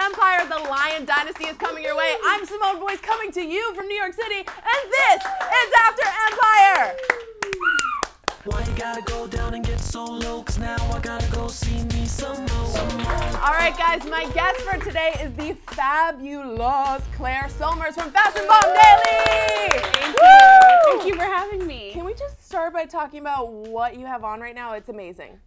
Empire, the Lion Dynasty is coming your way. I'm Simone Boyce coming to you from New York City, and this is After Empire. Why you gotta go down and get so low? 'Cause now I gotta go see me some more. All right, guys, my guest for today is the fabulous Claire Sulmers from Fashion Bomb Daily. Thank you. Thank you for having me. Can we just start by talking about what you have on right now? It's amazing.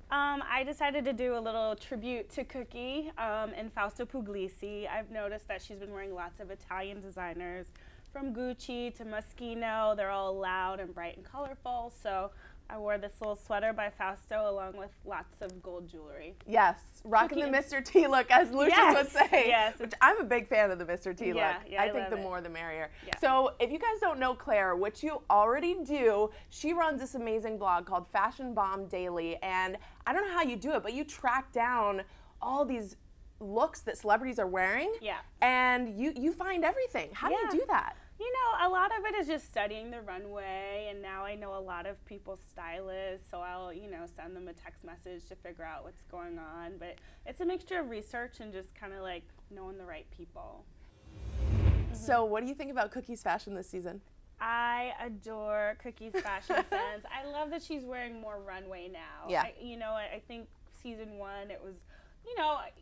I decided to do a little tribute to Cookie and Fausto Puglisi. I've noticed that she's been wearing lots of Italian designers, from Gucci to Moschino. They're all loud and bright and colorful, so I wore this little sweater by Fausto along with lots of gold jewelry. Yes, rocking the Mr. T look, as Lucius would say. Yes. Which I'm a big fan of the Mr. T look. Yeah, I think the more the merrier. Yeah. So if you guys don't know Claire, which you already do, she runs this amazing blog called Fashion Bomb Daily, and I don't know how you do it, but you track down all these looks that celebrities are wearing. Yeah. And you find everything. How do you do that? You know, a lot of it is just studying the runway, and now I know a lot of people's stylists, so I'll, send them a text message to figure out what's going on. But it's a mixture of research and just kind of like knowing the right people. So what do you think about Cookie's fashion this season? I adore Cookie's fashion sense. I love that she's wearing more runway now. Yeah. I think season one, it was,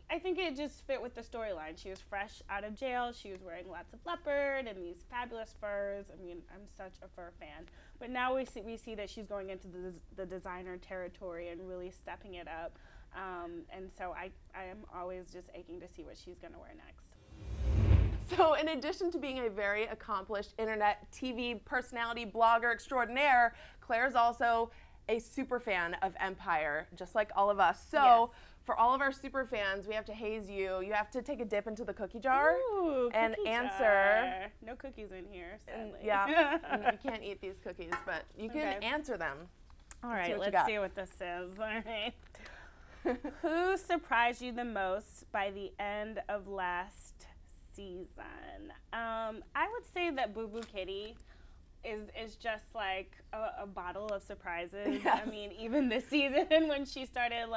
I think it just fit with the storyline. She was fresh out of jail. She was wearing lots of leopard and these fabulous furs. I mean, I'm such a fur fan. But now we see that she's going into the designer territory and really stepping it up. And so I am always just aching to see what she's going to wear next. So in addition to being a very accomplished internet TV personality blogger extraordinaire, Claire's also a super fan of Empire, just like all of us. So for all of our super fans, we have to haze you. You have to take a dip into the cookie jar and answer. Jar. No cookies in here, sadly. Yeah, you can't eat these cookies, but you can answer them. All right, let's see what this is. All right. Who surprised you the most by the end of last season? I would say that Boo Boo Kitty is just like a bottle of surprises. Yes. I mean, even this season when she started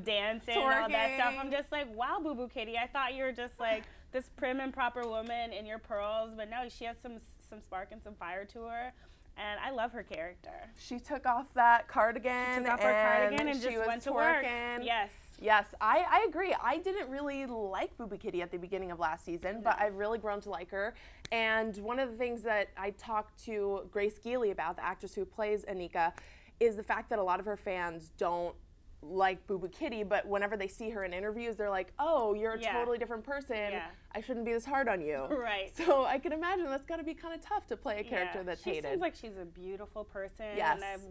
dancing and all that stuff, I'm just like, wow, Boo Boo Kitty, I thought you were just like this prim and proper woman in your pearls, but no, she has some spark and some fire to her. And I love her character. She took off that cardigan. She took off her cardigan and just went to work. Yes. Yes, I agree. I didn't really like Boo Boo Kitty at the beginning of last season, but I've really grown to like her. And one of the things that I talked to Grace Geely about, the actress who plays Anika, is the fact that a lot of her fans don't like Boo Boo Kitty, but whenever they see her in interviews, they're like, oh, you're a totally different person. Yeah. I shouldn't be this hard on you. Right. So I can imagine that's got to be kind of tough to play a character that's hated. She seems like she's a beautiful person. Yes. And I've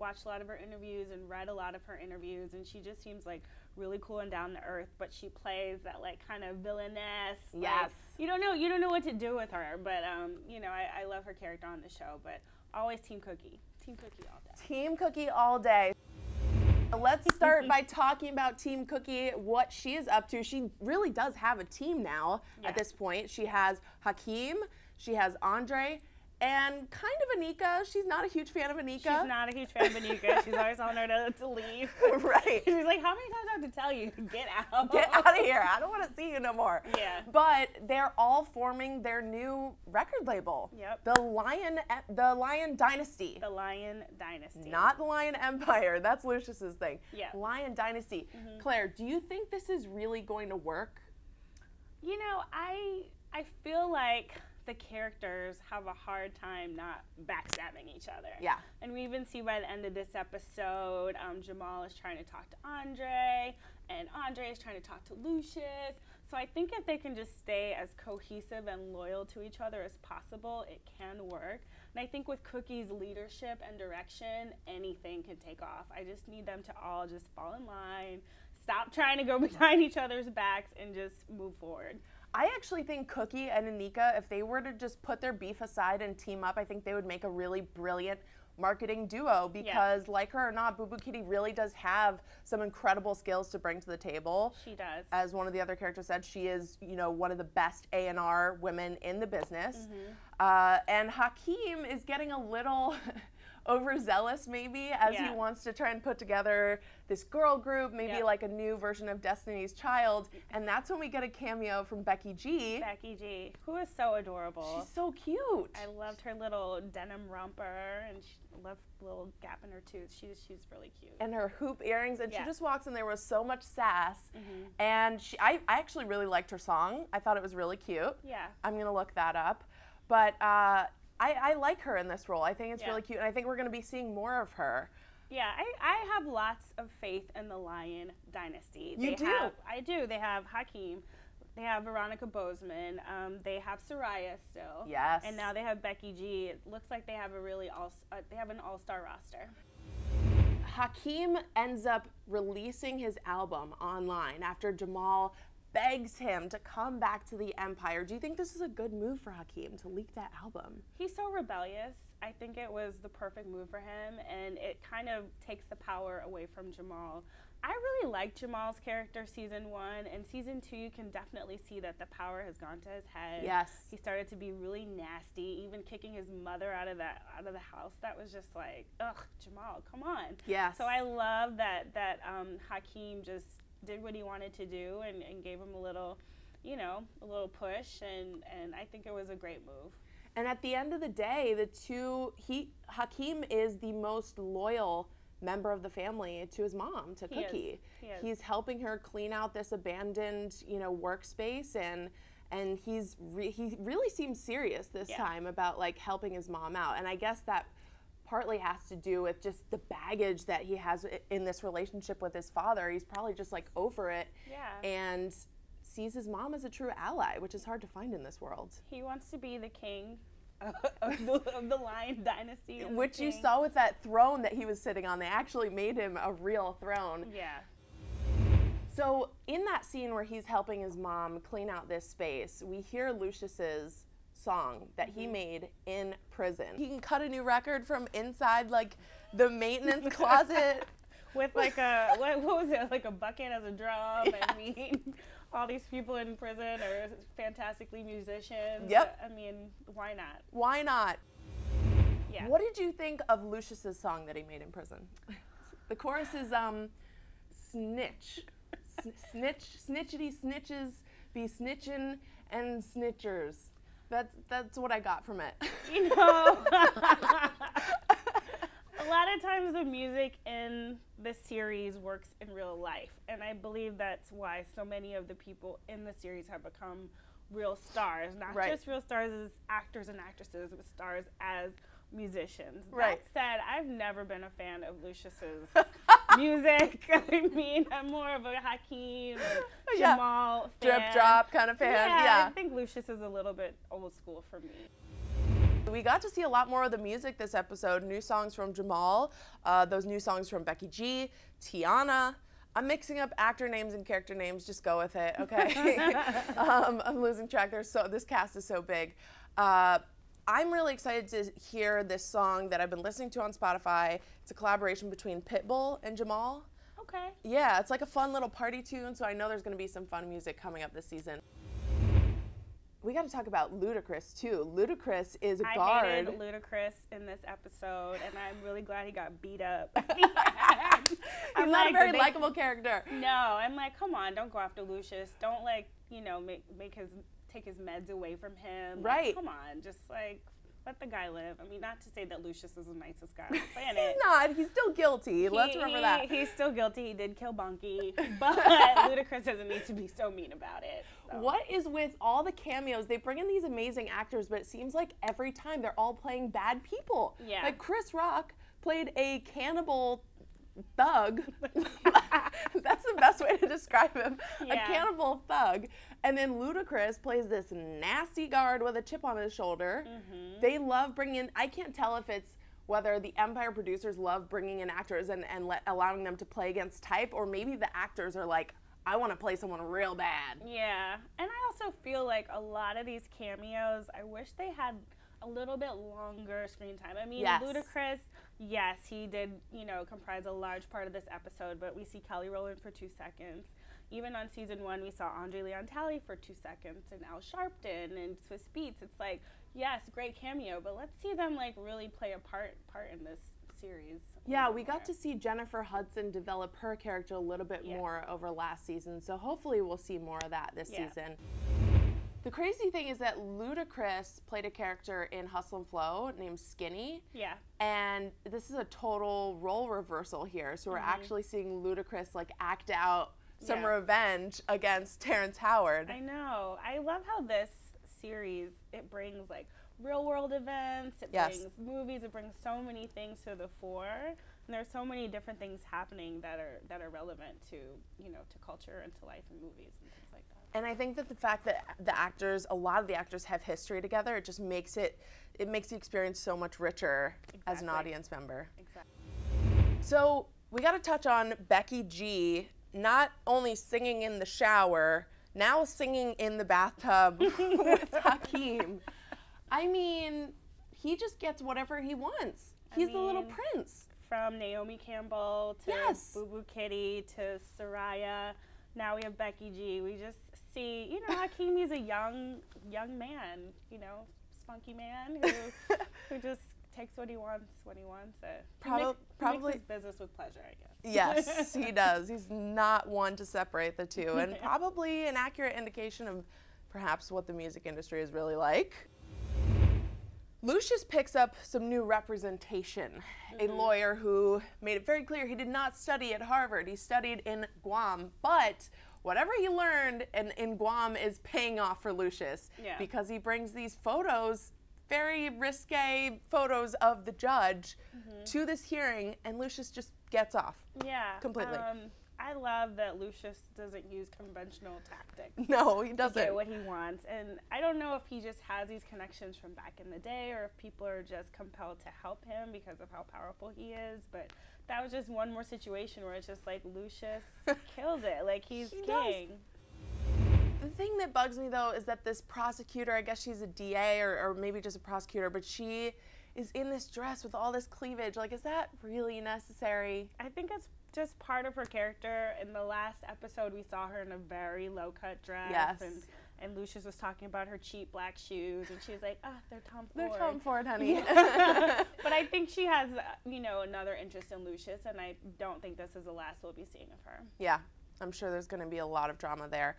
watched a lot of her interviews and read a lot of her interviews, and she just seems like really cool and down to earth, but she plays that kind of villainess. Yes. You don't know what to do with her, but I love her character on the show, but always Team Cookie. Team Cookie all day. Team Cookie all day. Let's start by talking about Team Cookie, what she is up to. She really does have a team now at this point. She has Hakeem, she has Andre, and kind of Anika. She's not a huge fan of Anika. She's not a huge fan of Anika. She's always telling her to leave. Right. She's like, how many times do I have to tell you? Get out. Get out of here. I don't want to see you no more. Yeah. But they're all forming their new record label. Yep. The Lion Dynasty. The Lion Dynasty. Not the Lion Empire. That's Lucius's thing. Yeah. Lion Dynasty. Claire, do you think this is really going to work? I feel like the characters have a hard time not backstabbing each other. Yeah. And we even see by the end of this episode, Jamal is trying to talk to Andre, and Andre is trying to talk to Lucius. So I think if they can just stay as cohesive and loyal to each other as possible, it can work. And I think with Cookie's leadership and direction, anything can take off. I just need them to all just fall in line, stop trying to go behind each other's backs, and just move forward. I actually think Cookie and Anika, if they were to just put their beef aside and team up, I think they would make a really brilliant marketing duo because, like her or not, Boo Boo Kitty really does have some incredible skills to bring to the table. She does. As one of the other characters said, she is, one of the best A&R women in the business. And Hakeem is getting a little overzealous maybe, as he wants to try and put together this girl group, maybe like a new version of Destiny's Child. And that's when we get a cameo from Becky G. Becky G, who is so adorable. She's so cute. I loved her little denim romper, and she loved the little gap in her tooth. She's really cute. And her hoop earrings, and she just walks in there with so much sass. And I actually really liked her song. I thought it was really cute. Yeah. I'm going to look that up. But I like her in this role. I think it's really cute, and I think we're going to be seeing more of her. Yeah, I have lots of faith in the Lion dynasty. You do? I do. They have Hakeem. They have Veronica Bozeman. They have Soraya still. Yes. And now they have Becky G. It looks like they have an all-star roster. Hakeem ends up releasing his album online after Jamal begs him to come back to the Empire. Do you think this is a good move for Hakeem to leak that album? He's so rebellious. I think it was the perfect move for him, and it kind of takes the power away from Jamal. I really liked Jamal's character season 1, and season 2 you can definitely see that the power has gone to his head. Yes. He started to be really nasty, even kicking his mother out of the house. That was just like, ugh, Jamal, come on. Yes. So I love that Hakeem just did what he wanted to do and gave him a little push, and I think it was a great move. And at the end of the day, Hakeem is the most loyal member of the family to his mom, to Cookie. He is. He's helping her clean out this abandoned, workspace, and he really seems serious this time about like helping his mom out. And I guess that partly has to do with just the baggage that he has in this relationship with his father. He's probably just like over it. Yeah. And sees his mom as a true ally, which is hard to find in this world. He wants to be the king of the Lion dynasty. Which you saw with that throne that he was sitting on. They actually made him a real throne. Yeah. So in that scene where he's helping his mom clean out this space, we hear Lucius's song that he made in prison. He can cut a new record from inside like the maintenance closet. With like what was it, like a bucket as a drum? Yes. I mean, all these people in prison are fantastically musicians. Yep. I mean, why not? Why not? Yeah. What did you think of Lucius's song that he made in prison? The chorus is snitch. Snitchity snitches be snitchin' and snitchers. That's what I got from it. You know, a lot of times the music in the series works in real life, and I believe that's why so many of the people in the series have become real stars, not just real stars as actors and actresses, but stars as musicians. Right. That said, I've never been a fan of Lucius's music. I mean, I'm more of a Hakeem and Jamal fan. Drip drop kind of fan. Yeah. I think Lucius is a little bit old school for me. We got to see a lot more of the music this episode. New songs from Jamal, those new songs from Becky G, Tiana. I'm mixing up actor names and character names. Just go with it, okay? I'm losing track. This cast is so big. I'm really excited to hear this song that I've been listening to on Spotify. It's a collaboration between Pitbull and Jamal. Okay. Yeah, it's like a fun little party tune, so I know there's going to be some fun music coming up this season. We got to talk about Ludacris, too. Ludacris is a guard. I hated Ludacris in this episode, and I'm really glad he got beat up. He's not a very likable character. No, I'm like, come on, don't go after Lucius. Don't, like, take his meds away from him. Right. Like, come on, just, like, let the guy live. I mean, not to say that Lucius is the nicest guy on the planet. He's not. He's still guilty. Let's remember that. He's still guilty. He did kill Bunky. But Ludacris doesn't need to be so mean about it. So. What is with all the cameos? They bring in these amazing actors, but it seems like every time they're all playing bad people. Yeah. Like Chris Rock played a cannibal thug. That's the best way to describe him. Yeah. A cannibal thug. And then Ludacris plays this nasty guard with a chip on his shoulder. Mm-hmm. They love bringing in, I can't tell if it's whether the Empire producers love bringing in actors and allowing them to play against type, or maybe the actors are like, I want to play someone real bad. Yeah, and I also feel like a lot of these cameos, I wish they had a little bit longer screen time. I mean, yes. Ludacris, yes, he did, comprise a large part of this episode, but we see Kelly Rowland for 2 seconds. Even on season 1, we saw Andre Leon Talley for 2 seconds, and Al Sharpton and Swiss Beats. It's like, yes, great cameo, but let's see them like really play a part in this series. Yeah, we got to see Jennifer Hudson develop her character a little bit more over last season, so hopefully we'll see more of that this season. The crazy thing is that Ludacris played a character in Hustle and Flow named Skinny. Yeah. And this is a total role reversal here. So we're actually seeing Ludacris like act out some revenge against Terrence Howard. I know. I love how this series, it brings like real world events, it brings movies, it brings so many things to the fore. And there's so many different things happening that are relevant to, you know, to culture and to life and movies and things like that. And I think that the fact that a lot of the actors have history together, it just makes the experience so much richer as an audience member. Exactly. So we got to touch on Becky G, not only singing in the shower, now singing in the bathtub with Hakeem. I mean, he just gets whatever he wants. He's the little prince. From Naomi Campbell to Boo Boo Kitty to Soraya, now we have Becky G. We just see, you know, Hakeem, he's a young man, you know, spunky man who just takes what he wants when he wants it. Probably makes his business with pleasure, I guess. Yes, he does. He's not one to separate the two, and probably an accurate indication of perhaps what the music industry is really like. Lucius picks up some new representation, a lawyer who made it very clear he did not study at Harvard. He studied in Guam, but whatever he learned in Guam is paying off for Lucius because he brings these photos, very risque photos of the judge to this hearing, and Lucius just gets off. Yeah. Completely. I love that Lucius doesn't use conventional tactics. No, he doesn't. To get what he wants. And I don't know if he just has these connections from back in the day or if people are just compelled to help him because of how powerful he is. But that was just one more situation where it's just like Lucius kills it. Like he's king. The thing that bugs me, though, is that this prosecutor, I guess she's a DA or maybe just a prosecutor, but she is in this dress with all this cleavage. Like, is that really necessary? I think it's just part of her character. In the last episode, we saw her in a very low-cut dress. Yes. And Lucius was talking about her cheap black shoes, and she was like, they're Tom Ford. They're Tom Ford, honey. But I think she has, you know, another interest in Lucius, and I don't think this is the last we'll be seeing of her. Yeah, I'm sure there's going to be a lot of drama there.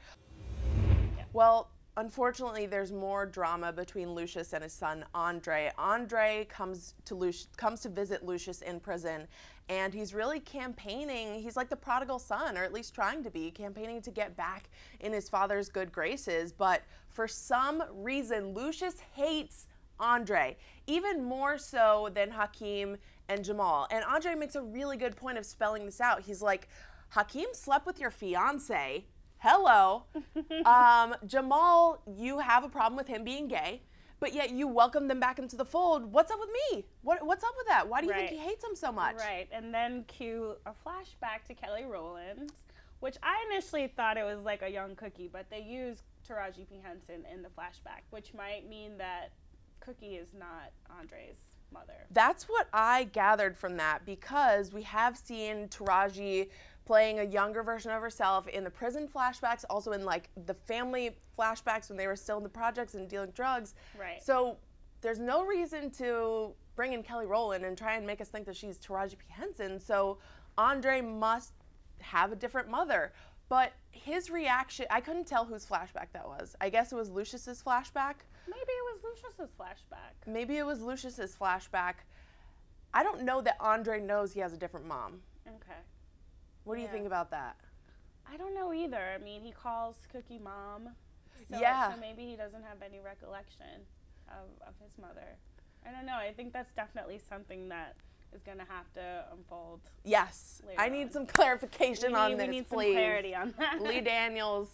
Yeah. Well, unfortunately, there's more drama between Lucius and his son, Andre. Andre comes to visit Lucius in prison, and he's really campaigning. He's like the prodigal son, or at least trying to be, campaigning to get back in his father's good graces. But for some reason, Lucius hates Andre, even more so than Hakeem and Jamal. And Andre makes a really good point of spelling this out. He's like, Hakeem slept with your fiance. Hello. Jamal, you have a problem with him being gay, but yet you welcome them back into the fold. What's up with me? What's up with that? Why do you think he hates him so much? Right, and then cue a flashback to Kelly Rowland, which I initially thought it was like a young Cookie, but they used Taraji P. Henson in the flashback, which might mean that Cookie is not Andre's mother. That's what I gathered from that, because we have seen Taraji playing a younger version of herself in the prison flashbacks, also in like the family flashbacks when they were still in the projects and dealing drugs. Right. So there's no reason to bring in Kelly Rowland and try and make us think that she's Taraji P. Henson. So Andre must have a different mother. But his reaction, I couldn't tell whose flashback that was. I guess it was Lucius's flashback. Maybe it was Lucius's flashback. Maybe it was Lucius's flashback. I don't know that Andre knows he has a different mom. Okay. What do you think about that? I don't know either. I mean, he calls Cookie mom. So maybe he doesn't have any recollection of his mother. I don't know. I think that's definitely something that is going to have to unfold. Yes. I need some clarification on this, we need please. some clarity on that. Lee Daniels.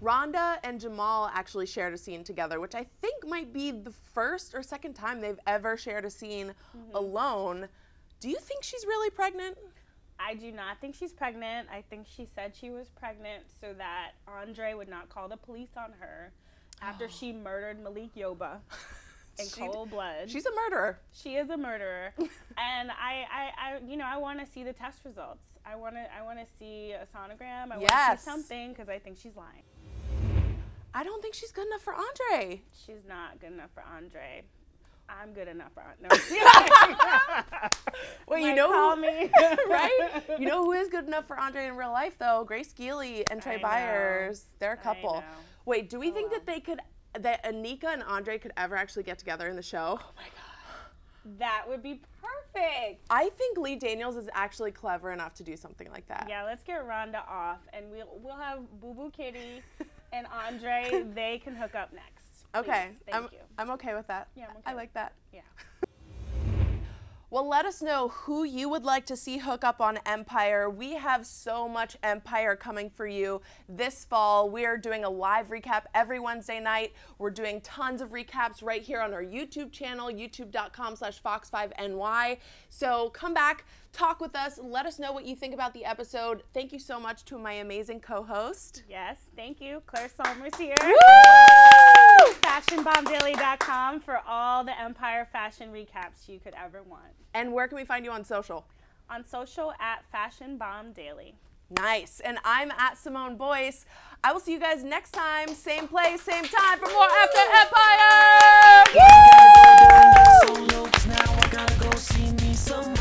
Rhonda and Jamal actually shared a scene together, which I think might be the first or second time they've ever shared a scene alone. Do you think she's really pregnant? I do not think she's pregnant. I think she said she was pregnant so that Andre would not call the police on her after she murdered Malik Yoba in cold blood. She's a murderer. She is a murderer. And I want to see the test results. I want to see a sonogram. I want to see something, because I think she's lying. I don't think she's good enough for Andre. She's not good enough for Andre. I'm good enough for Andre. Well, you Might know call who, me. right? You know who is good enough for Andre in real life, though? Grace Geely and Trey I know. Byers. They're a couple. know. Wait, do we think well. that that Anika and Andre could ever actually get together in the show? Oh my God. That would be perfect. I think Lee Daniels is actually clever enough to do something like that. Yeah, let's get Rhonda off, and we'll have Boo Boo Kitty and Andre. They can hook up next. Okay, Please. Thank you. I'm okay with that. Yeah, I'm okay I with like that. Yeah. Well, let us know who you would like to see hook up on Empire. We have so much Empire coming for you this fall. We are doing a live recap every Wednesday night. We're doing tons of recaps right here on our YouTube channel, youtube.com/fox5ny. So come back, talk with us, let us know what you think about the episode. Thank you so much to my amazing co-host. Yes, thank you. Claire Sulmers here. Woo! FashionBombDaily.com for all the Empire fashion recaps you could ever want. And where can we find you on social? On social at FashionBombDaily. Nice. And I'm at Simone Boyce. I will see you guys next time. Same place, same time for more After Empire. Woo! So low, 'cause now I gotta go see me some